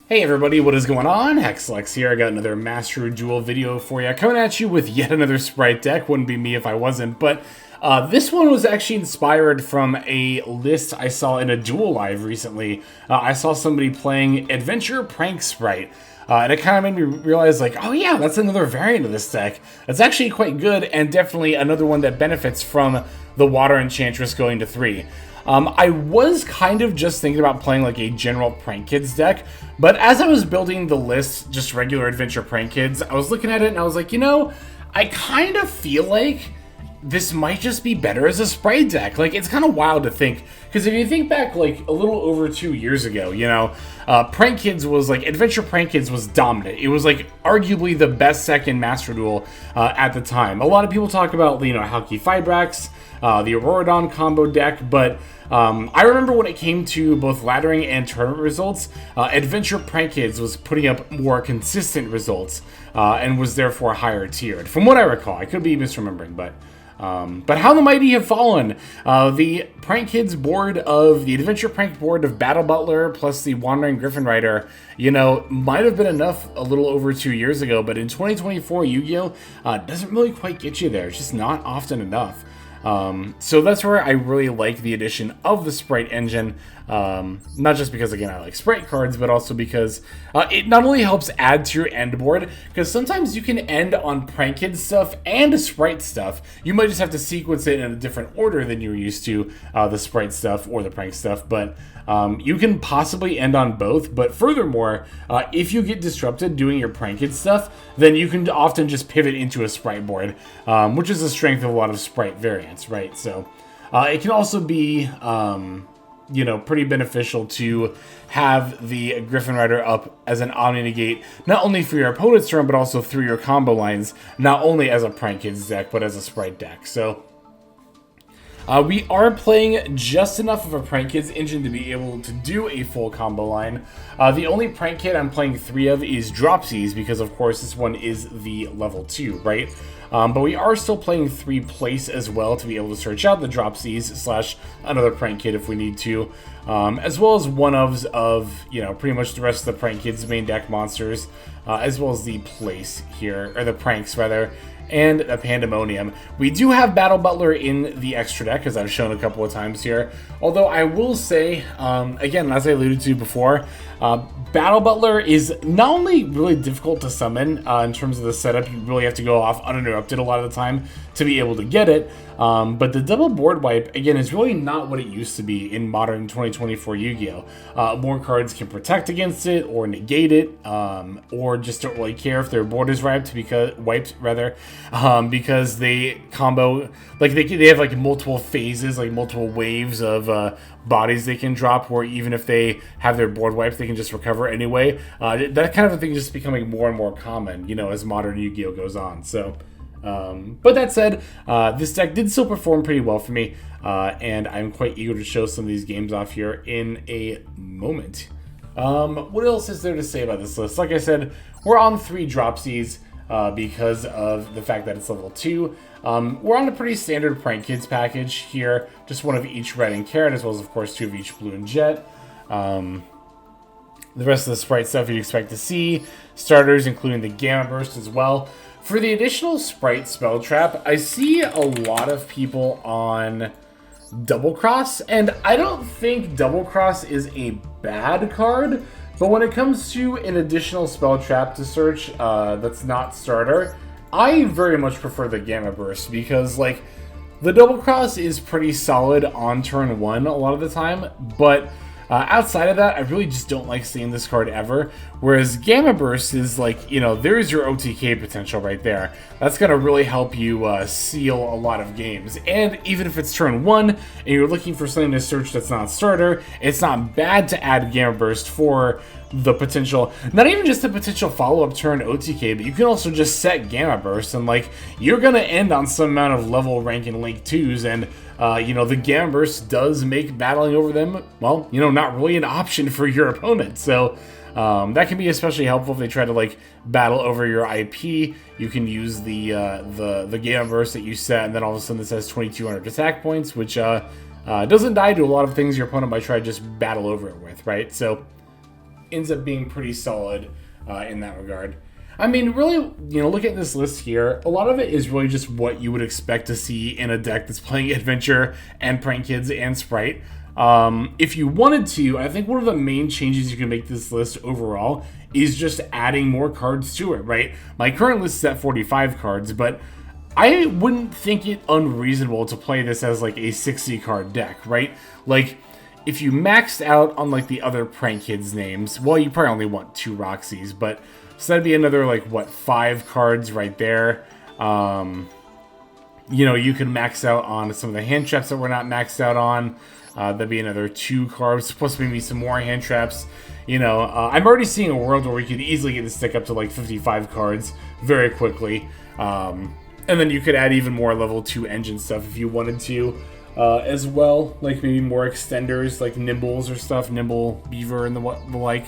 Hey everybody, what is going on? Hexlex here. I got another Master Duel video for you. Coming at you with yet another sprite deck. Wouldn't be me if I wasn't, but this one was actually inspired from a list I saw in a Duel Live recently. I saw somebody playing Adventure Prank Sprite. And it kind of made me realize, like, oh yeah, that's another variant of this deck. It's actually quite good, and definitely another one that benefits from the Water Enchantress going to 3. I was kind of just thinking about playing like a general Prank Kids deck, but as I was building the list, just regular Adventure Prank Kids, I was looking at it and I was like, you know, I kind of feel like this might just be better as a sprite deck. Like, it's kind of wild to think, because if you think back like a little over 2 years ago, you know, Prank Kids was like, Adventure Prank Kids was dominant. It was like arguably the best second Master Duel at the time. A lot of people talk about, you know, Halki Fibrax, the Auroradon combo deck, but I remember when it came to both laddering and tournament results, Adventure Prank Kids was putting up more consistent results and was therefore higher tiered, from what I recall. I could be misremembering, but how the mighty have fallen. The Prank Kids board of the Adventure Prank board of Battle Butler plus the Wandering Griffin Rider, you know, might have been enough a little over 2 years ago, but in 2024, Yu-Gi-Oh! Doesn't really quite get you there. It's just not often enough. So that's where I really like the addition of the Sprite engine, not just because, again, I like Sprite cards, but also because it not only helps add to your end board, because sometimes you can end on Prank Kid stuff and Sprite stuff. You might just have to sequence it in a different order than you're used to, the Sprite stuff or the Prank stuff, but you can possibly end on both. But furthermore, if you get disrupted doing your Prank Kid stuff, then you can often just pivot into a Sprite board, which is the strength of a lot of Sprite variants, right? So it can also be, you know, pretty beneficial to have the Griffin Rider up as an Omni Negate, not only for your opponent's turn, but also through your combo lines, not only as a Prank Kids deck, but as a Sprite deck. So we are playing just enough of a Prank Kids engine to be able to do a full combo line. The only Prank Kid I'm playing 3 of is Dropsies, because of course this one is the level 2, right? But we are still playing 3 Place as well to be able to search out the Dropsies slash another Prank Kid if we need to, as well as one-ofs of, you know, pretty much the rest of the Prank Kids main deck monsters, as well as the Place here, or the Pranks rather, and the Pandemonium. We do have Battle Butler in the extra deck, as I've shown a couple of times here. Although I will say, again, as I alluded to before, Battle Butler is not only really difficult to summon in terms of the setup, you really have to go off uninterrupted a lot of the time to be able to get it, but the double board wipe, again, is really not what it used to be in modern 2024 Yu-Gi-Oh! More cards can protect against it, or negate it, or just don't really care if their board is wiped, because they combo, like they have like multiple phases, like multiple waves of bodies they can drop, where even if they have their board wiped, they can just recover anyway. That kind of a thing is just becoming more and more common, you know, as modern Yu-Gi-Oh! Goes on. So, but that said, this deck did still perform pretty well for me, and I'm quite eager to show some of these games off here in a moment. What else is there to say about this list? Like I said, we're on 3 Dropsies, because of the fact that it's level 2. We're on a pretty standard Prank Kids package here, just 1 of each red and carrot, as well as, of course, 2 of each blue and jet. The rest of the Sprite stuff you'd expect to see. Starters, including the Gamma Burst as well. For the additional Sprite Spell Trap, I see a lot of people on Double Cross, and I don't think Double Cross is a bad card, but when it comes to an additional Spell Trap to search that's not starter, I very much prefer the Gamma Burst, because, like, the Double Cross is pretty solid on turn 1 a lot of the time, but outside of that, I really just don't like seeing this card ever. Whereas Gamma Burst is like, you know, there's your OTK potential right there. That's going to really help you seal a lot of games. And even if it's turn 1 and you're looking for something to search that's not starter, it's not bad to add Gamma Burst for the potential, not even just the potential follow-up turn OTK, but you can also just set Gamma Burst, and like, you're going to end on some amount of level rank and link 2s, and you know, the Gamma Burst does make battling over them, well, you know, not really an option for your opponent. So that can be especially helpful if they try to like battle over your IP. You can use the Gamma Burst that you set, and then all of a sudden this has 2200 attack points, which doesn't die to a lot of things your opponent might try to just battle over it with, right? So ends up being pretty solid in that regard. I mean, really, you know, looking at this list here, a lot of it is really just what you would expect to see in a deck that's playing Adventure and Prank Kids and Sprite. If you wanted to, I think one of the main changes you can make to this list overall is just adding more cards to it, right? My current list is at 45 cards, but I wouldn't think it unreasonable to play this as like a 60 card deck, right? Like, if you maxed out on like the other Prank Kids names, well, you probably only want 2 Roxys, but so that'd be another like, what, 5 cards right there. You know, you can max out on some of the hand traps that we're not maxed out on. That'd be another 2 cards, plus maybe some more hand traps. You know, I'm already seeing a world where we could easily get this deck up to like 55 cards very quickly. And then you could add even more level 2 engine stuff if you wanted to as well. Like maybe more extenders like Nimbles or stuff, Nimble Beaver and the like.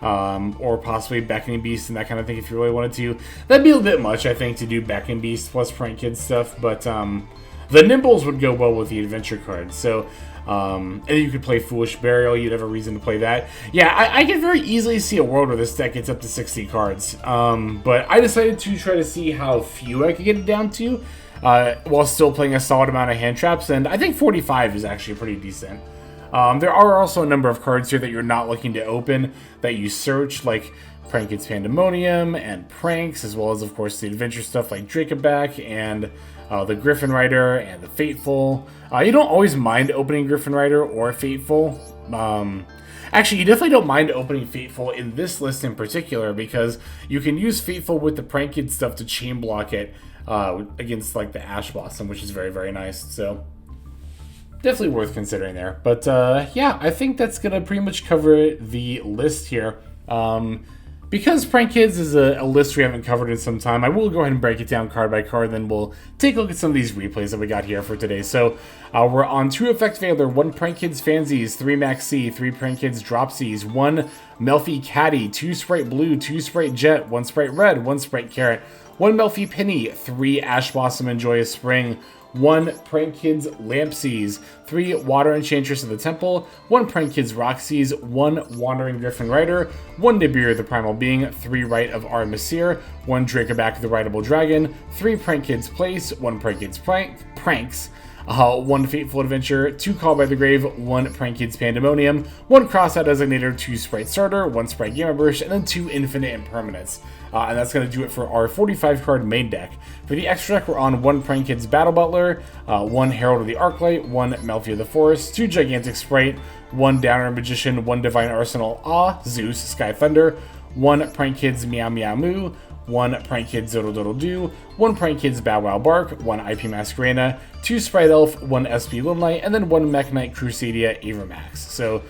Or possibly Beckoning Beast and that kind of thing if you really wanted to. That'd be a bit much, I think, to do Beckoning Beast plus Prank Kids stuff, but the Nimbles would go well with the Adventure cards. So, and you could play Foolish Burial, you'd have a reason to play that. Yeah, I could very easily see a world where this deck gets up to 60 cards, but I decided to try to see how few I could get it down to, while still playing a solid amount of hand traps, and I think 45 is actually pretty decent. There are also a number of cards here that you're not looking to open that you search, like Prank Kids Pandemonium and Pranks, as well as, of course, the adventure stuff like Dracoback and the Griffin Rider and the Fateful. You don't always mind opening Griffin Rider or Fateful. Actually, you definitely don't mind opening Fateful in this list in particular because you can use Fateful with the Prank Kids stuff to chain block it against like the Ash Blossom, which is very, very nice. So definitely worth considering there. But yeah, I think that's going to pretty much cover the list here. Because Prank Kids is a list we haven't covered in some time, I will go ahead and break it down card by card, then we'll take a look at some of these replays that we got here for today. So we're on 2 Effect Veiler, 1 Prank Kids Fansies, 3 Maxi, 3 Prank Kids Dropsies, 1 Melfi Caddy, 2 Sprite Blue, 2 Sprite Jet, 1 Sprite Red, 1 Sprite Carrot, 1 Melfi Penny, 3 Ash Blossom and Joyous Spring, 1 Prank Kids Lampsies, 3 Water Enchantress of the Temple, 1 Prank Kids Roxys, 1 Wandering Griffin Rider, 1 Nibiru the Primal Being, 3 Rite of Artemisir, 1 Dracoback the Rideable Dragon, 3 Prank Kids Place, 1 Prank Kids Pranks, 1 Fateful Adventure, 2 Call by the Grave, 1 Prank Kids Pandemonium, 1 Crossout Designator, 2 Sprite Starter, 1 Sprite Gamma Burst, and then 2 Infinite Impermanents. And that's going to do it for our 45-card main deck. For the extra deck, we're on 1 Prank Kids Battle Butler, 1 Herald of the Arclight, 1 Melfi of the Forest, 2 Gigantic Sprite, 1 Downer Magician, 1 Divine Arsenal Zeus Sky Thunder, 1 Prank Kids Meow Meow Moo, 1 Prank Kids Doodle Doodle Doo, 1 Prank Kids Bow Wow Bark, 1 IP Masquerena, 2 Sprite Elf, 1 SP Little Knight, and then 1 Mech Knight Crusadia Avermax. So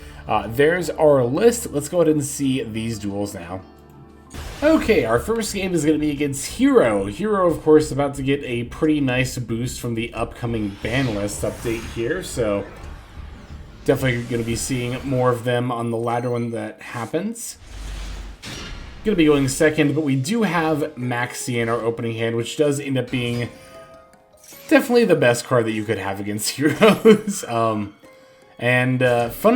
there's our list. Let's go ahead and see these duels now. Okay, our first game is going to be against Hero. Hero, of course, about to get a pretty nice boost from the upcoming ban list update here, so definitely going to be seeing more of them on the latter when that happens. Going to be going second, but we do have Maxi in our opening hand, which does end up being definitely the best card that you could have against Heroes. Fun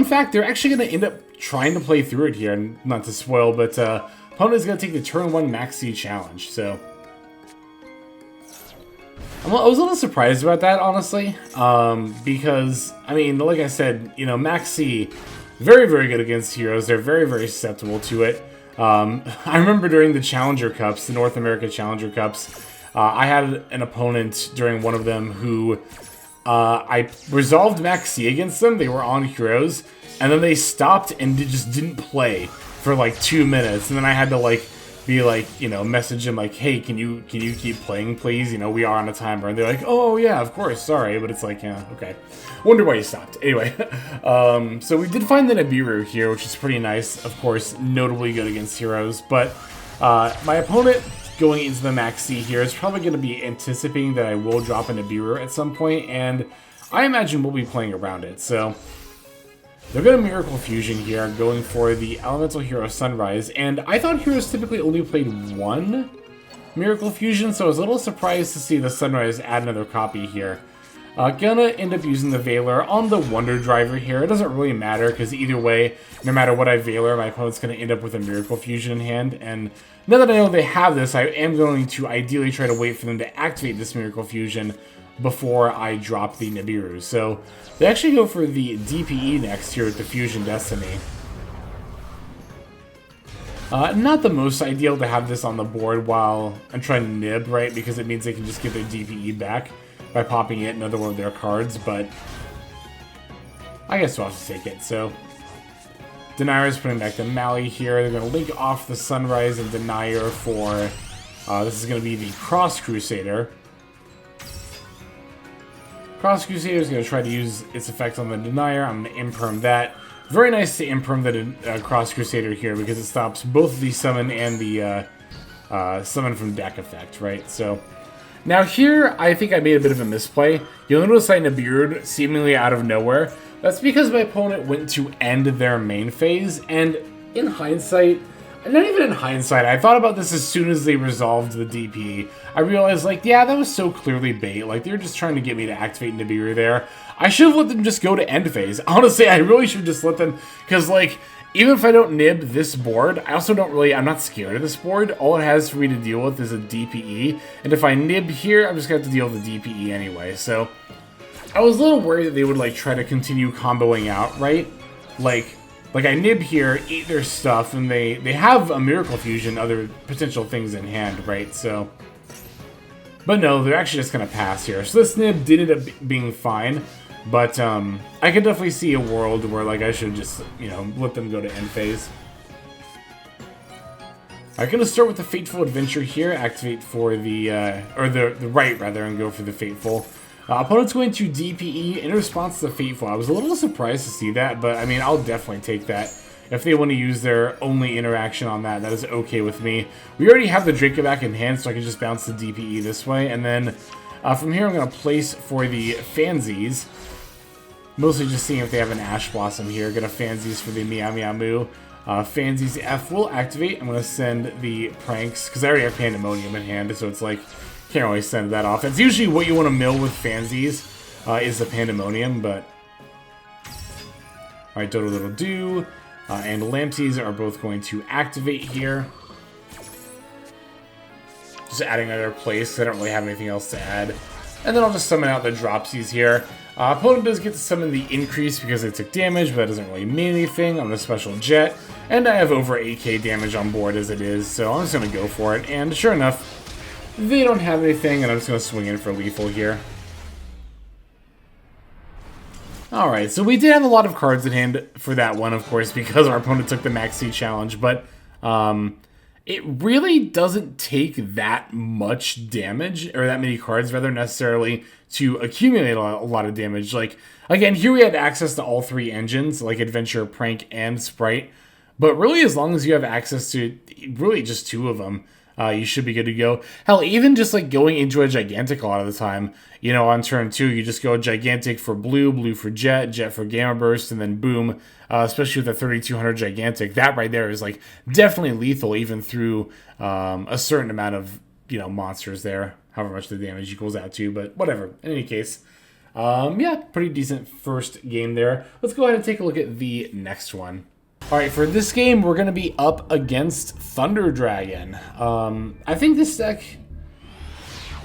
fact, they're actually going to end up trying to play through it here, not to spoil, but opponent is going to take the turn 1 Maxi challenge, so I was a little surprised about that, honestly, because, I mean, like I said, you know, Maxi, very, very good against Heroes. They're very, very susceptible to it. I remember during the Challenger Cups, the North America Challenger Cups, I had an opponent during one of them who I resolved Maxi against them. They were on Heroes, and then they stopped and just didn't play for like 2 minutes, and then I had to like be like, you know, message them like, hey, can you keep playing, please? You know, we are on a timer. And they're like, oh yeah, of course, sorry, but it's like, yeah, okay. Wonder why you stopped. Anyway, so we did find the Nibiru here, which is pretty nice. Of course, notably good against Heroes, but my opponent going into the Maxi here is probably going to be anticipating that I will drop a Nibiru at some point, and I imagine we'll be playing around it. So they're going to Miracle Fusion here, going for the Elemental Hero Sunrise, and I thought Heroes typically only played 1 Miracle Fusion, so I was a little surprised to see the Sunrise add another copy here. Gonna end up using the Valor on the Wonder Driver here. It doesn't really matter, because either way, no matter what I Valor, my opponent's going to end up with a Miracle Fusion in hand. And now that I know they have this, I am going to ideally try to wait for them to activate this Miracle Fusion before I drop the Nibiru. So they actually go for the DPE next here with the Fusion Destiny. Not the most ideal to have this on the board while I'm trying to nib, right? Because it means they can just get their DPE back by popping it another one of their cards, but I guess we'll have to take it. So Denier is putting back the Mali here. They're going to link off the Sunrise and Denier for, this is going to be the Cross Crusader. Cross Crusader is going to try to use its effect on the Denier. I'm going to imperm that. Very nice to imperm the Cross Crusader here because it stops both the summon and the summon from deck effect, right? So now here, I think I made a bit of a misplay. You'll notice I Nibiru'd seemingly out of nowhere. That's because my opponent went to end their main phase, and in hindsight, not even in hindsight, I thought about this as soon as they resolved the DP. I realized, like, yeah, that was so clearly bait. Like, they were just trying to get me to activate Nibiru there. I should have let them just go to end phase. Honestly, I really should just let them, because, like, even if I don't nib this board, I also don't really, I'm not scared of this board. All it has for me to deal with is a DPE. And if I nib here, I'm just going to have to deal with the DPE anyway. So I was a little worried that they would like try to continue comboing out, right? Like I nib here, eat their stuff, and they have a Miracle Fusion, other potential things in hand, right? So, but no, they're actually just going to pass here. So this nib did end up being fine. But I could definitely see a world where, like, I should just, you know, let them go to end phase. I'm going to start with the Fateful Adventure here, activate for the, or the right, rather, and go for the Fateful. Opponent's going to DPE in response to the Fateful. I was a little surprised to see that, but, I mean, I'll definitely take that. If they want to use their only interaction on that, that is okay with me. We already have the Draco back in hand, so I can just bounce the DPE this way. And then from here, I'm going to place for the Fansies. Mostly just seeing if they have an Ash Blossom here. Gonna Fansies for the Meow Meow Moo. Fansies F will activate. I'm gonna send the Pranks, because I already have Pandemonium in hand, so it's like, can't really send that off. It's usually what you want to mill with Fansies, is the Pandemonium, but... Alright, Dodo Little Do, and Lampsies are both going to activate here. Just adding another place, because I don't really have anything else to add. And then I'll just summon out the Dropsies here. Opponent does get to summon the Increase because they took damage, but that doesn't really mean anything. I'm a Special Jet, and I have over 8k damage on board as it is, so I'm just going to go for it. And sure enough, they don't have anything, and I'm just going to swing in for lethal here. Alright, so we did have a lot of cards in hand for that one, of course, because our opponent took the Max C challenge, but it really doesn't take that much damage, or that many cards, rather, necessarily, to accumulate a lot of damage. Like, again, here we had access to all three engines, like Adventure, Prank, and Sprite. But really, as long as you have access to really just two of them, you should be good to go. Hell, even just like going into a Gigantic a lot of the time, you know, on turn 2, you just go Gigantic for Blue, Blue for Jet, Jet for Gamma Burst, and then boom, especially with the 3200 Gigantic. That right there is like definitely lethal, even through a certain amount of, you know, monsters there, however much the damage equals out to, but whatever. In any case, yeah, pretty decent first game there. Let's go ahead and take a look at the next one. Alright, for this game, we're going to be up against Thunder Dragon. I think this deck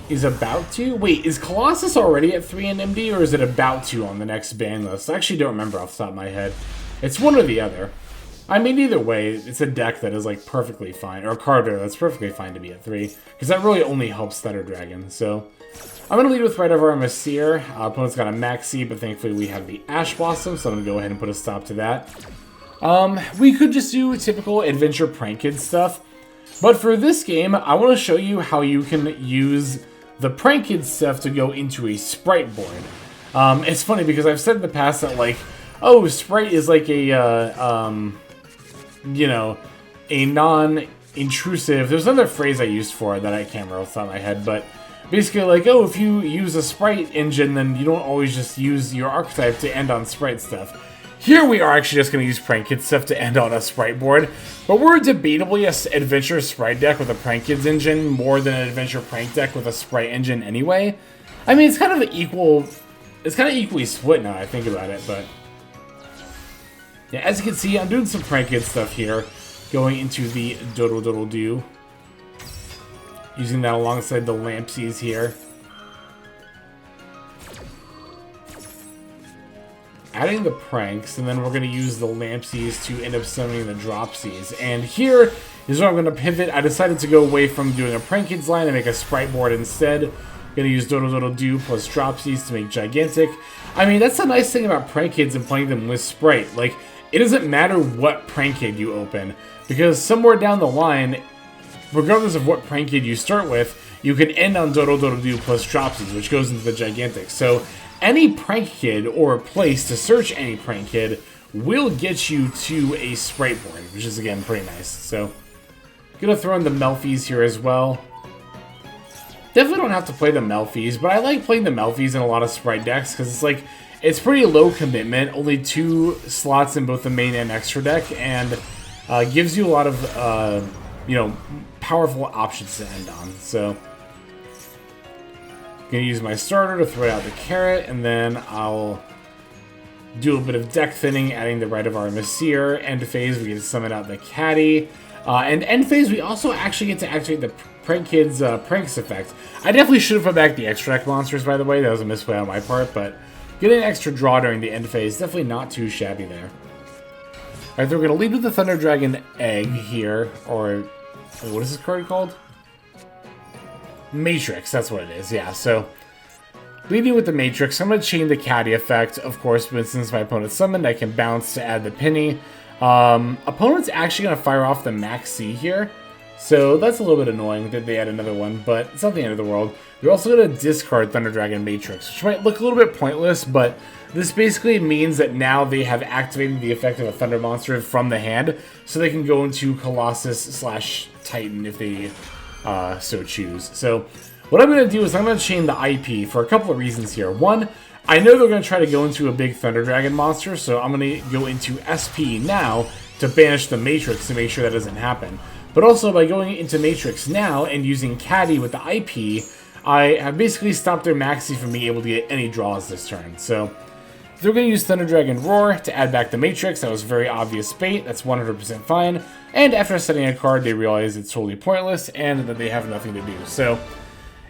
is about to... Wait, is Colossus already at 3 in MD, or is it about to on the next ban list? I actually don't remember off the top of my head. It's one or the other. I mean, either way, it's a deck that is, like, perfectly fine, or a card that's perfectly fine to be at 3, because that really only helps Thunder Dragon, so... I'm going to lead with Right of Arm Seer. Opponent's got a Maxi, but thankfully we have the Ash Blossom, so I'm going to go ahead and put a stop to that. We could just do typical Adventure Prank Kid stuff, but for this game, I want to show you how you can use the Prank Kid stuff to go into a Sprite board. It's funny because I've said in the past that, like, oh, Sprite is like a, you know, a non-intrusive, there's another phrase I used for it that I can't remember off the top of my head, but basically like, oh, if you use a Sprite engine, then you don't always just use your archetype to end on Sprite stuff. Here we are actually just going to use Prank Kid stuff to end on a Sprite board, but we're debatably an Adventure Sprite deck with a Prank Kids engine more than an Adventure Prank deck with a Sprite engine anyway. I mean, it's kind of an equal It's kind of equally split now I think about it, but yeah, as you can see, I'm doing some prank kid stuff here, going into the Doodle Doodle Doo, using that alongside the Lampsies here. Adding the pranks, and then we're going to use the Lampsies to end up summoning the Dropsies. And here is where I'm going to pivot. I decided to go away from doing a prank kids line and make a sprite board instead. Going to use Doodle Doodle Doo plus Dropsies to make Gigantic. I mean, that's the nice thing about prank kids and playing them with sprite. Like, it doesn't matter what prank kid you open, because somewhere down the line, regardless of what prank kid you start with, you can end on Doodle Doodle Doo plus Dropsies, which goes into the Gigantic. So any prank kid or place to search any prank kid will get you to a sprite board, which is, again, pretty nice. So, gonna throw in the Melfies here as well. Definitely don't have to play the Melfies, but I like playing the Melfies in a lot of sprite decks, because it's like, it's pretty low commitment, only 2 slots in both the main and extra deck, and gives you a lot of, you know, powerful options to end on. So, gonna use my starter to throw out the Carrot, and then I'll do a bit of deck thinning, adding the Rite of Armistier. End phase, we get to summon out the Caddy. And end phase, we also actually get to activate the Prank Kids Pranks effect. I definitely should have put back the extra deck monsters, by the way. That was a misplay on my part, but getting an extra draw during the end phase, definitely not too shabby there. Alright, so we're gonna lead with the Thunder Dragon Egg here, or what is this card called? Matrix, that's what it is, yeah. So, leading with the Matrix, I'm going to chain the Caddy effect. Of course, but since my opponent's summoned, I can bounce to add the Penny. Opponent's actually going to fire off the Max C here. So, that's a little bit annoying that they add another one, but it's not the end of the world. They're also going to discard Thunder Dragon Matrix, which might look a little bit pointless, but this basically means that now they have activated the effect of a Thunder Monster from the hand, so they can go into Colossus/Titan if they so choose. So what I'm going to do is I'm going to chain the IP for a couple of reasons here. One, I know they're going to try to go into a big Thunder Dragon monster, so I'm going to go into SP now to banish the Matrix to make sure that doesn't happen. But also by going into Matrix now and using Caddy with the IP, I have basically stopped their Maxi from being able to get any draws this turn. So they're going to use Thunder Dragon Roar to add back the Matrix. That was very obvious bait. That's 100% fine. And after setting a card, they realize it's totally pointless and that they have nothing to do. So,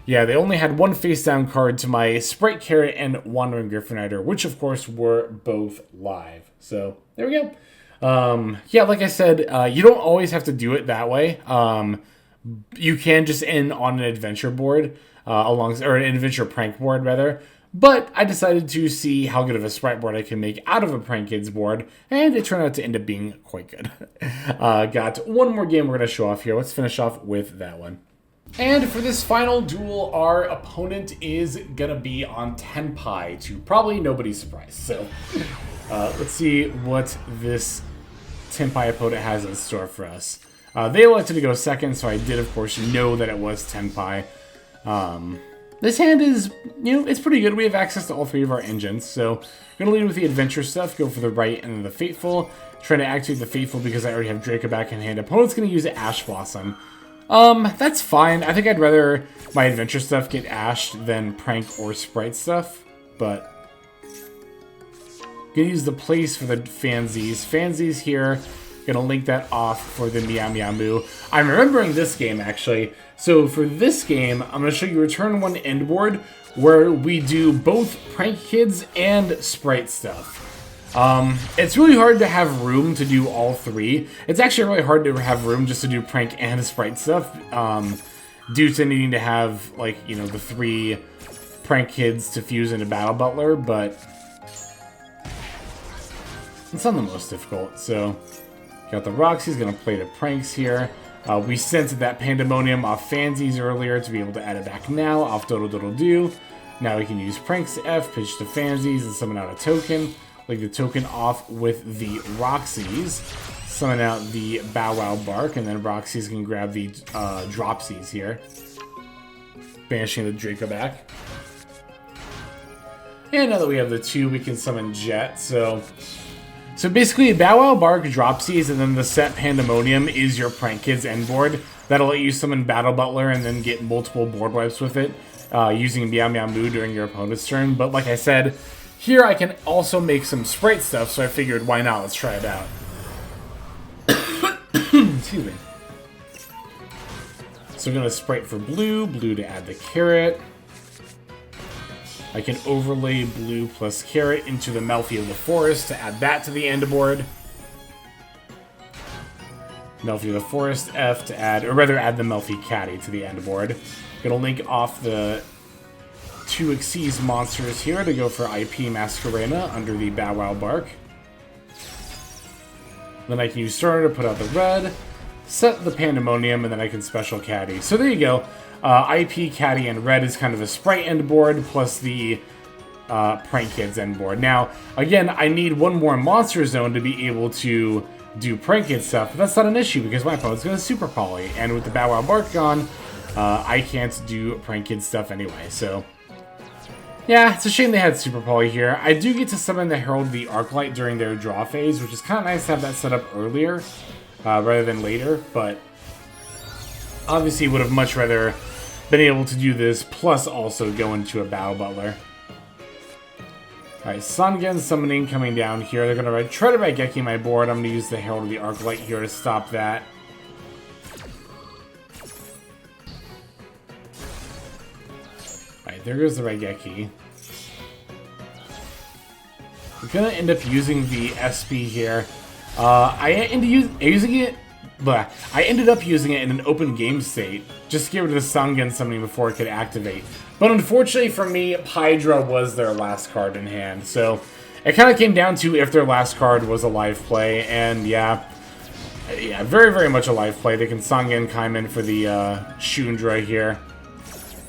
yeah, they only had one face-down card to my Sprite Carrot and Wandering Griffinider, which, of course, were both live. So, there we go. Yeah, like I said, you don't always have to do it that way. You can just end on an adventure board, or an adventure prank board, rather. But I decided to see how good of a sprite board I can make out of a Prank Kids board, and it turned out to end up being quite good. Got one more game we're going to show off here. Let's finish off with that one. And for this final duel, our opponent is going to be on Tenpai, to probably nobody's surprise. So let's see what this Tenpai opponent has in store for us. They elected to go second, so I did, of course, know that it was Tenpai. This hand is, you know, it's pretty good. We have access to all 3 of our engines, so I'm going to lead with the adventure stuff, go for the right and then the Fateful. Trying to activate the Fateful because I already have Draco back in hand. Opponent's going to use Ash Blossom. That's fine. I think I'd rather my adventure stuff get ashed than prank or sprite stuff, but going to use the place for the Fansies. Fansies here. Going to link that off for the Meow Meow Moo. I'm remembering this game, actually. So for this game, I'm going to show you a turn 1 end board where we do both Prank Kids and Sprite stuff. It's really hard to have room to do all 3. It's actually really hard to have room just to do Prank and Sprite stuff, due to needing to have, like, you know, the 3 Prank Kids to fuse into Battle Butler, but it's not the most difficult, so... Got the Roxy's gonna play the pranks here. We sent that Pandemonium off Fansies earlier to be able to add it back now off Doodle Doodle Doo. Now we can use Pranks F, pitch to Fansies, and summon out a token. Link the token off with the Roxy's. Summon out the Bow Wow Bark, and then Roxy's can grab the Dropsies here. Banishing the Draco back. And now that we have the 2, we can summon Jet, so... So basically, Bow Wow Bark Dropsies and then the set Pandemonium is your Prank Kids end board. That'll let you summon Battle Butler and then get multiple board wipes with it, using Meow Meow Moo during your opponent's turn. But like I said, here I can also make some sprite stuff, so I figured why not, let's try it out. Excuse me. So I'm going to sprite for blue to add the carrot. I can overlay blue plus carrot into the Melffy of the Forest to add that to the end board. Melffy of the Forest F to add, or rather add the Melffy Caddy to the end board. Gonna link off the 2 Xyz monsters here to go for IP Masquerena under the Bow Wow Bark. Then I can use Starter to put out the red, set the Pandemonium, and then I can special Caddy. So there you go. IP, Caddy, and red is kind of a sprite end board, plus the Prank Kids end board. Now, again, I need one more Monster Zone to be able to do Prank Kid stuff, but that's not an issue because my opponent's going to Super Poly, and with the Bow Wow Bark gone, I can't do Prank Kid stuff anyway, so... Yeah, it's a shame they had Super Poly here. I do get to summon the Herald of the Arclight during their draw phase, which is kind of nice to have that set up earlier, rather than later, but... Obviously would have much rather been able to do this, plus also go into a Battle Butler. Alright, Sangen summoning coming down here. They're going to try to Raigeki my board. I'm going to use the Herald of the Arclight here to stop that. Alright, there goes the Raigeki. I'm going to end up using the SP here. I ended up using it in an open game state, just to get rid of the Sangen summoning before it could activate. But unfortunately for me, Hydra was their last card in hand, so it kind of came down to if their last card was a live play, and yeah, very, very much a live play. They can Sangen Kaiman for the Shundra here.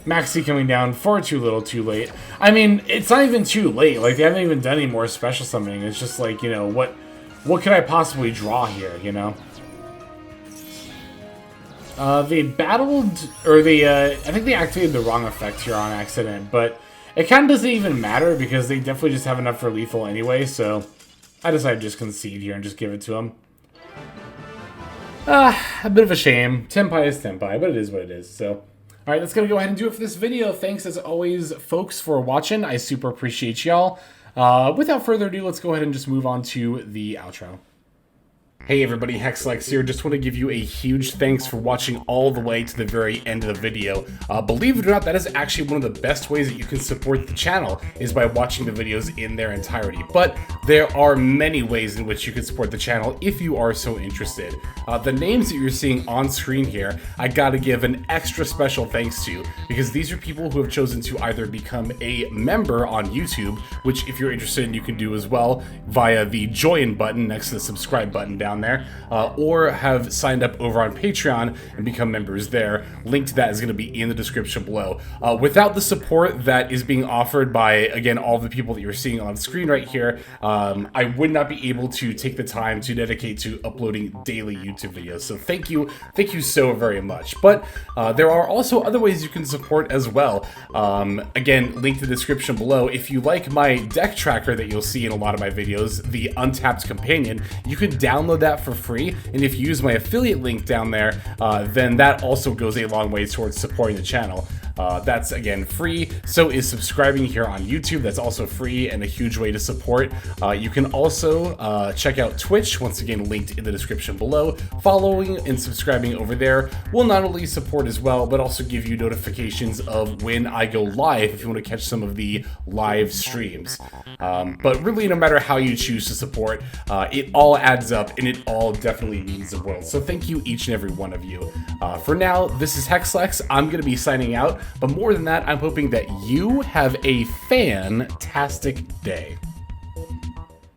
Maxi coming down far too little, too late. I mean, it's not even too late. Like, they haven't even done any more special summoning. It's just like, you know, what could I possibly draw here, you know? They battled, or I think they activated the wrong effect here on accident, but it kind of doesn't even matter because they definitely just have enough for lethal anyway, so I decided to just concede here and just give it to them. A bit of a shame. Tenpai is Tenpai, but it is what it is, so... Alright, that's gonna go ahead and do it for this video. Thanks, as always, folks, for watching. I super appreciate y'all. Without further ado, let's go ahead and just move on to the outro. Hey everybody, Hexlex here. Just want to give you a huge thanks for watching all the way to the very end of the video. Believe it or not, that is actually one of the best ways that you can support the channel, is by watching the videos in their entirety. But there are many ways in which you can support the channel if you are so interested. The names that you're seeing on screen here, I gotta give an extra special thanks to, because these are people who have chosen to either become a member on YouTube, which if you're interested you can do as well via the join button next to the subscribe button down there, or have signed up over on Patreon and become members there. Link to that is going to be in the description below. Without the support that is being offered by, again, all the people that you're seeing on screen right here, I would not be able to take the time to dedicate to uploading daily YouTube videos. So thank you so very much. But there are also other ways you can support as well. Again, link to the description below. If you like my deck tracker that you'll see in a lot of my videos, the Untapped Companion, you can download that for free, and if you use my affiliate link down there, then that also goes a long way towards supporting the channel. That's, again, free. So is subscribing here on YouTube. That's also free and a huge way to support. You can also check out Twitch, once again linked in the description below. Following and subscribing over there will not only support as well, but also give you notifications of when I go live if you want to catch some of the live streams. But really, no matter how you choose to support, it all adds up, and it all definitely means the world. So thank you, each and every one of you. For now, this is Hexlex. I'm going to be signing out, but more than that, I'm hoping that you have a fantastic day.